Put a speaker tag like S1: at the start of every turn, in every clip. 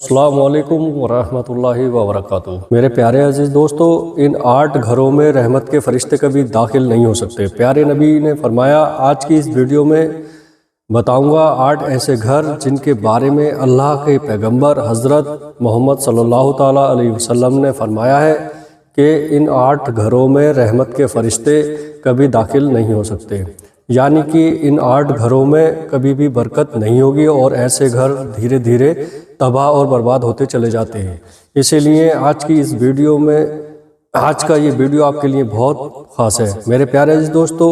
S1: السلام علیکم ورحمۃ اللہ وبرکاتہ۔ میرے پیارے عزیز دوستو، ان 8 گھروں میں رحمت کے فرشتے کبھی داخل نہیں ہو سکتے۔ پیارے نبی نے فرمایا، آج کی اس ویڈیو میں بتاؤں گا 8 ایسے گھر جن کے بارے میں اللہ کے پیغمبر حضرت محمد صلی اللہ تعالیٰ علیہ وسلم نے فرمایا ہے کہ ان 8 گھروں میں رحمت کے فرشتے کبھی داخل نہیں ہو سکتے، یعنی کہ ان 8 گھروں میں کبھی بھی برکت نہیں ہوگی اور ایسے گھر دھیرے دھیرے تباہ اور برباد ہوتے چلے جاتے ہیں۔ اسی لیے آج کی اس ویڈیو میں آج کا یہ ویڈیو آپ کے لیے بہت خاص ہے۔ میرے پیارے عزیز دوستو،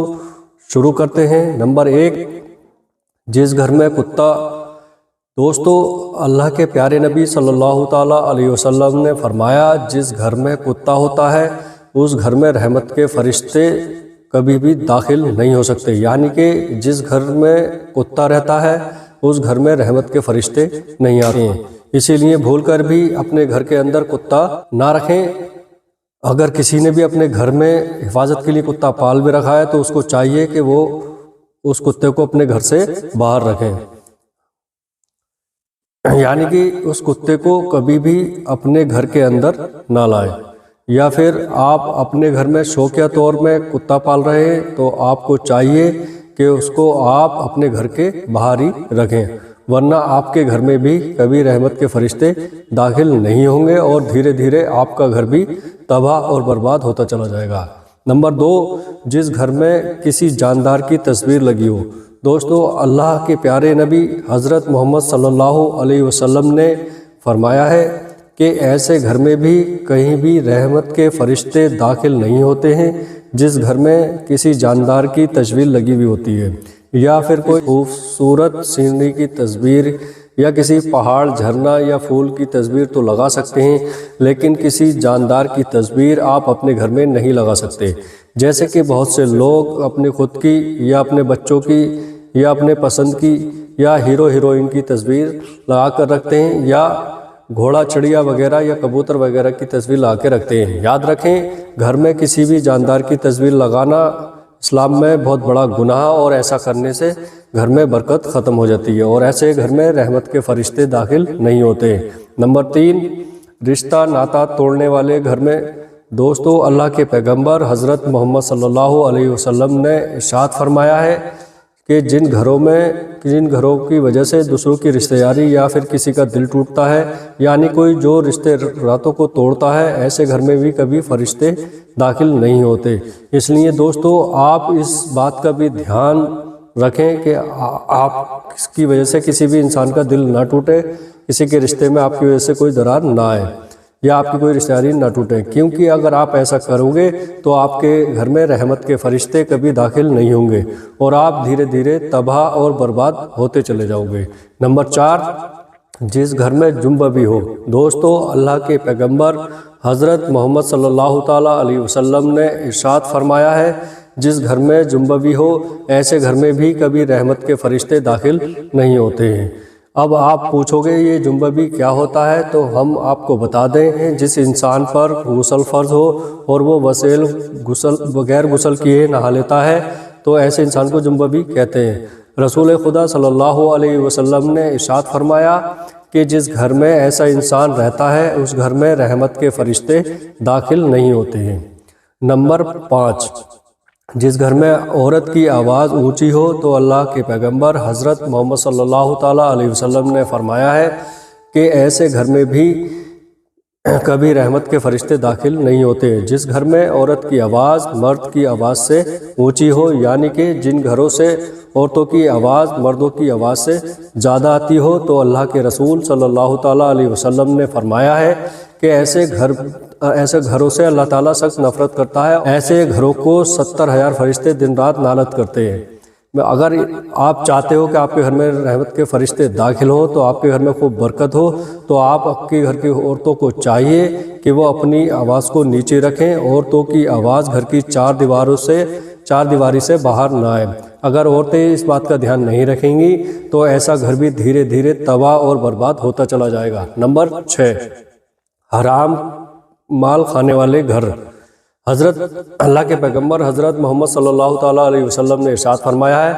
S1: شروع کرتے ہیں۔ نمبر 1، جس گھر میں کتا۔ دوستو، اللہ کے پیارے نبی صلی اللہ تعالیٰ علیہ وسلم نے فرمایا، جس گھر میں کتا ہوتا ہے اس گھر میں رحمت کے فرشتے کبھی بھی داخل نہیں ہو سکتے، یعنی کہ جس گھر میں کتا رہتا ہے اس گھر میں رحمت کے فرشتے نہیں آتے ہیں۔ اسی لیے بھول کر بھی اپنے گھر کے اندر کتا نہ رکھیں۔ اگر کسی نے بھی اپنے گھر میں حفاظت کے لیے کتا پال بھی رکھا ہے تو اس کو چاہیے کہ وہ اس کتے کو اپنے گھر سے باہر رکھیں، یعنی کہ اس کتے کو کبھی بھی اپنے گھر کے اندر نہ لائیں۔ یا پھر آپ اپنے گھر میں شوقیہ طور میں کتا پال رہے ہیں تو آپ کو چاہیے کہ اس کو آپ اپنے گھر کے باہر ہی رکھیں، ورنہ آپ کے گھر میں بھی کبھی رحمت کے فرشتے داخل نہیں ہوں گے اور دھیرے دھیرے آپ کا گھر بھی تباہ اور برباد ہوتا چلا جائے گا۔ نمبر 2، جس گھر میں کسی جاندار کی تصویر لگی ہو۔ دوستو، اللہ کے پیارے نبی حضرت محمد صلی اللہ علیہ وسلم نے فرمایا ہے کہ ایسے گھر میں بھی کہیں بھی رحمت کے فرشتے داخل نہیں ہوتے ہیں جس گھر میں کسی جاندار کی تصویر لگی ہوئی ہوتی ہے، یا پھر کوئی خوبصورت سینری کی تصویر یا کسی پہاڑ، جھرنا یا پھول کی تصویر تو لگا سکتے ہیں، لیکن کسی جاندار کی تصویر آپ اپنے گھر میں نہیں لگا سکتے۔ جیسے کہ بہت سے لوگ اپنے خود کی یا اپنے بچوں کی یا اپنے پسند کی یا ہیرو ہیروئن کی تصویر لگا کر رکھتے ہیں، یا گھوڑا، چڑیا وغیرہ یا کبوتر وغیرہ کی تصویر لا کے رکھتے ہیں۔ یاد رکھیں، گھر میں کسی بھی جاندار کی تصویر لگانا اسلام میں بہت بڑا گناہ، اور ایسا کرنے سے گھر میں برکت ختم ہو جاتی ہے اور ایسے گھر میں رحمت کے فرشتے داخل نہیں ہوتے۔ نمبر 3، رشتہ ناتا توڑنے والے گھر میں۔ دوستو، اللہ کے پیغمبر حضرت محمد صلی اللہ علیہ وسلم نے ارشاد فرمایا ہے کہ جن گھروں کی وجہ سے دوسروں کی رشتہ داری یا پھر کسی کا دل ٹوٹتا ہے، یعنی کوئی جو رشتے ناتوں کو توڑتا ہے، ایسے گھر میں بھی کبھی فرشتے داخل نہیں ہوتے۔ اس لیے دوستو، آپ اس بات کا بھی دھیان رکھیں کہ آپ کی وجہ سے کسی بھی انسان کا دل نہ ٹوٹے، کسی کے رشتے میں آپ کی وجہ سے کوئی درار نہ آئے یا آپ کی کوئی رشتہ داری نہ ٹوٹے، کیونکہ اگر آپ ایسا کرو گے تو آپ کے گھر میں رحمت کے فرشتے کبھی داخل نہیں ہوں گے اور آپ دھیرے دھیرے تباہ اور برباد ہوتے چلے جاؤ گے۔ نمبر 4، جس گھر میں جنببی ہو۔ دوستو، اللہ کے پیغمبر حضرت محمد صلی اللہ تعالیٰ علیہ وسلم نے ارشاد فرمایا ہے، جس گھر میں جنببی ہو ایسے گھر میں بھی کبھی رحمت کے فرشتے داخل نہیں ہوتے ہیں۔ اب آپ پوچھو گے یہ جنببی کیا ہوتا ہے، تو ہم آپ کو بتا دیں، جس انسان پر غسل فرض ہو اور وہ بغیر غسل کیے نہا لیتا ہے تو ایسے انسان کو جنببی کہتے ہیں۔ رسول خدا صلی اللہ علیہ وسلم نے ارشاد فرمایا کہ جس گھر میں ایسا انسان رہتا ہے اس گھر میں رحمت کے فرشتے داخل نہیں ہوتے ہیں۔ نمبر 5، جس گھر میں عورت کی آواز اونچی ہو۔ تو اللہ کے پیغمبر حضرت محمد صلی اللہ تعالیٰ علیہ وسلم نے فرمایا ہے کہ ایسے گھر میں بھی کبھی رحمت کے فرشتے داخل نہیں ہوتے۔ جس گھر میں عورت کی آواز مرد کی آواز سے اونچی ہو، یعنی کہ جن گھروں سے عورتوں کی آواز مردوں کی آواز سے زیادہ آتی ہو، تو اللہ کے رسول صلی اللہ تعالیٰ علیہ وسلم نے فرمایا ہے کہ ایسے گھروں سے اللہ تعالیٰ سخت نفرت کرتا ہے۔ ایسے گھروں کو 70,000 فرشتے دن رات لعنت کرتے ہیں۔ اگر آپ چاہتے ہو کہ آپ کے گھر میں رحمت کے فرشتے داخل ہوں تو آپ کے گھر میں خوب برکت ہو، تو آپ کے گھر کی عورتوں کو چاہیے کہ وہ اپنی آواز کو نیچے رکھیں۔ عورتوں کی آواز گھر کی چار دیواری سے باہر نہ آئے۔ اگر عورتیں اس بات کا دھیان نہیں رکھیں گی تو ایسا گھر بھی دھیرے دھیرے تباہ اور برباد ہوتا چلا جائے گا۔ نمبر 6، حرام مال کھانے والے گھر۔ اللہ کے پیغمبر حضرت محمد صلی اللہ تعالیٰ علیہ وسلم نے ارشاد فرمایا ہے،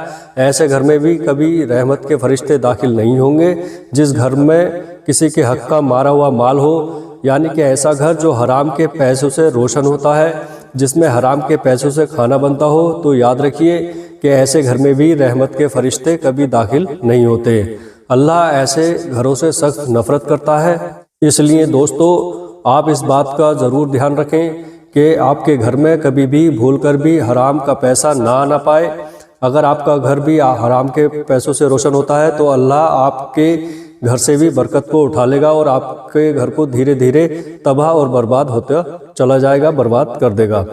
S1: ایسے گھر میں بھی کبھی رحمت کے فرشتے داخل نہیں ہوں گے جس گھر میں کسی کے حق کا مارا ہوا مال ہو، یعنی کہ ایسا گھر جو حرام کے پیسوں سے روشن ہوتا ہے، جس میں حرام کے پیسوں سے کھانا بنتا ہو، تو یاد رکھیے کہ ایسے گھر میں بھی رحمت کے فرشتے کبھی داخل نہیں ہوتے۔ اللہ ایسے گھروں سے سخت نفرت کرتا ہے۔ اس لیے دوستو، آپ اس بات کا ضرور دھیان رکھیں کہ آپ کے گھر میں کبھی بھی بھول کر بھی حرام کا پیسہ نہ آنا پائے۔ اگر آپ کا گھر بھی حرام کے پیسوں سے روشن ہوتا ہے تو اللہ آپ کے گھر سے بھی برکت کو اٹھا لے گا اور آپ کے گھر کو دھیرے دھیرے تباہ اور برباد ہوتا چلا جائے گا، برباد کر دے گا۔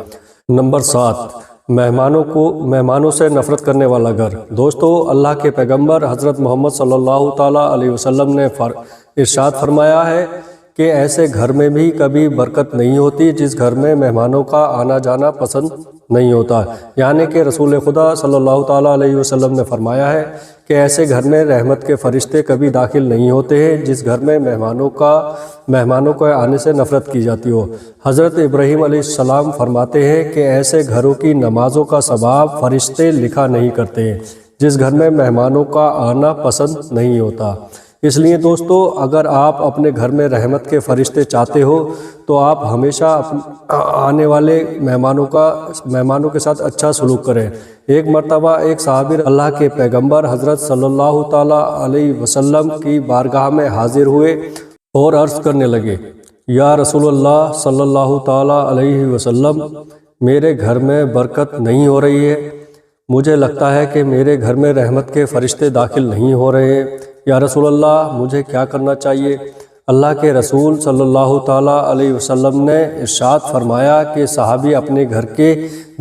S1: نمبر 7، مہمانوں سے نفرت کرنے والا گھر۔ دوستو، اللہ کے پیغمبر حضرت محمد صلی اللہ تعالیٰ علیہ وسلم نے ارشاد فرمایا ہے کہ ایسے گھر میں بھی کبھی برکت نہیں ہوتی جس گھر میں مہمانوں کا آنا جانا پسند نہیں ہوتا، یعنی کہ رسول خدا صلی اللہ تعالیٰ علیہ وسلم نے فرمایا ہے کہ ایسے گھر میں رحمت کے فرشتے کبھی داخل نہیں ہوتے ہیں جس گھر میں مہمانوں کے آنے سے نفرت کی جاتی ہو۔ حضرت ابراہیم علیہ السلام فرماتے ہیں کہ ایسے گھروں کی نمازوں کا ثواب فرشتے لکھا نہیں کرتے ہیں جس گھر میں مہمانوں کا آنا پسند نہیں ہوتا۔ اس لیے دوستو، اگر آپ اپنے گھر میں رحمت کے فرشتے چاہتے ہو تو آپ ہمیشہ آنے والے مہمانوں کے ساتھ اچھا سلوک کریں۔ ایک مرتبہ ایک صحابی اللہ کے پیغمبر حضرت صلی اللہ تعالیٰ علیہ وسلم کی بارگاہ میں حاضر ہوئے اور عرض کرنے لگے، یا رسول اللہ صلی اللہ تعالیٰ علیہ وسلم، میرے گھر میں برکت نہیں ہو رہی ہے، مجھے لگتا ہے کہ میرے گھر میں رحمت کے فرشتے داخل نہیں ہو رہے، یا رسول اللہ مجھے کیا کرنا چاہیے؟ اللہ کے رسول صلی اللہ تعالیٰ علیہ وسلم نے ارشاد فرمایا کہ صحابی اپنے گھر کے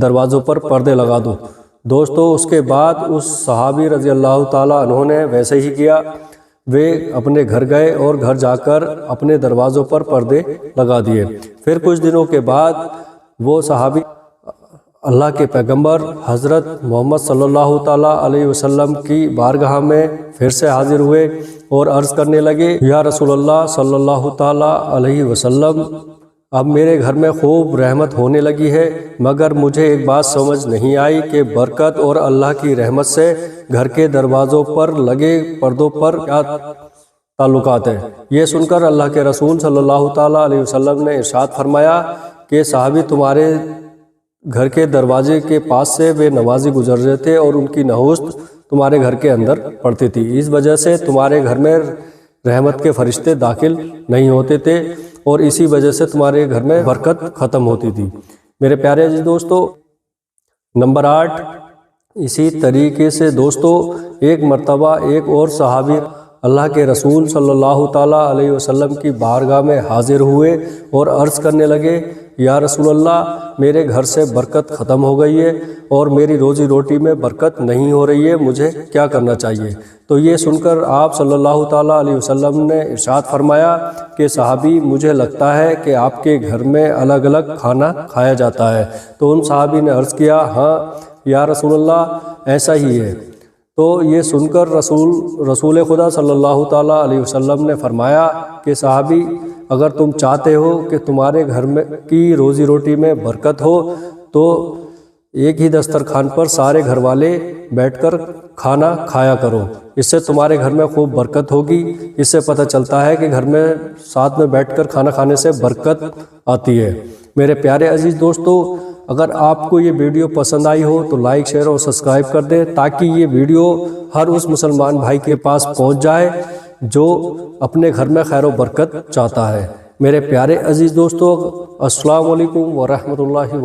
S1: دروازوں پر پردے لگا دو۔ دوستو، اس کے بعد اس صحابی رضی اللہ تعالیٰ عنہ نے ویسے ہی کیا۔ وہ اپنے گھر گئے اور گھر جا کر اپنے دروازوں پر پردے لگا دیے۔ پھر کچھ دنوں کے بعد وہ صحابی اللہ کے پیغمبر حضرت محمد صلی اللہ تعالیٰ علیہ وسلم کی بارگاہ میں پھر سے حاضر ہوئے اور عرض کرنے لگے، یا رسول اللہ صلی اللہ تعالیٰ علیہ وسلم، اب میرے گھر میں خوب رحمت ہونے لگی ہے، مگر مجھے ایک بات سمجھ نہیں آئی کہ برکت اور اللہ کی رحمت سے گھر کے دروازوں پر لگے پردوں پر کیا تعلقات ہیں؟ یہ سن کر اللہ کے رسول صلی اللہ تعالیٰ علیہ وسلم نے ارشاد فرمایا کہ صحابی تمہارے گھر کے دروازے کے پاس سے بے نمازی گزر رہے تھے اور ان کی نحوست تمہارے گھر کے اندر پڑتی تھی، اس وجہ سے تمہارے گھر میں رحمت کے فرشتے داخل نہیں ہوتے تھے اور اسی وجہ سے تمہارے گھر میں برکت ختم ہوتی تھی۔ میرے پیارے عزیز دوستو، نمبر 8، اسی طریقے سے دوستو، ایک مرتبہ ایک اور صحابی اللہ کے رسول صلی اللہ تعالیٰ علیہ وسلم کی بارگاہ میں حاضر ہوئے اور عرض کرنے لگے، یا رسول اللہ، میرے گھر سے برکت ختم ہو گئی ہے اور میری روزی روٹی میں برکت نہیں ہو رہی ہے، مجھے کیا کرنا چاہیے؟ تو یہ سن کر آپ صلی اللہ تعالیٰ علیہ وسلم نے ارشاد فرمایا کہ صحابی، مجھے لگتا ہے کہ آپ کے گھر میں الگ الگ کھانا کھایا جاتا ہے۔ تو ان صحابی نے عرض کیا، ہاں یا رسول اللہ، ایسا ہی ہے۔ تو یہ سن کر رسول خدا صلی اللہ تعالیٰ علیہ وسلم نے فرمایا کہ صحابی، اگر تم چاہتے ہو کہ تمہارے گھر میں کی روزی روٹی میں برکت ہو تو ایک ہی دسترخوان پر سارے گھر والے بیٹھ کر کھانا کھایا کرو، اس سے تمہارے گھر میں خوب برکت ہوگی۔ اس سے پتہ چلتا ہے کہ گھر میں ساتھ میں بیٹھ کر کھانا کھانے سے برکت آتی ہے۔ میرے پیارے عزیز دوستو، اگر آپ کو یہ ویڈیو پسند آئی ہو تو لائک، شیئر اور سبسکرائب کر دیں تاکہ یہ ویڈیو ہر اس مسلمان بھائی کے پاس پہنچ جائے جو اپنے گھر میں خیر و برکت چاہتا ہے۔ میرے پیارے عزیز دوستو، السلام علیکم ورحمۃ اللہ وبرکاتہ۔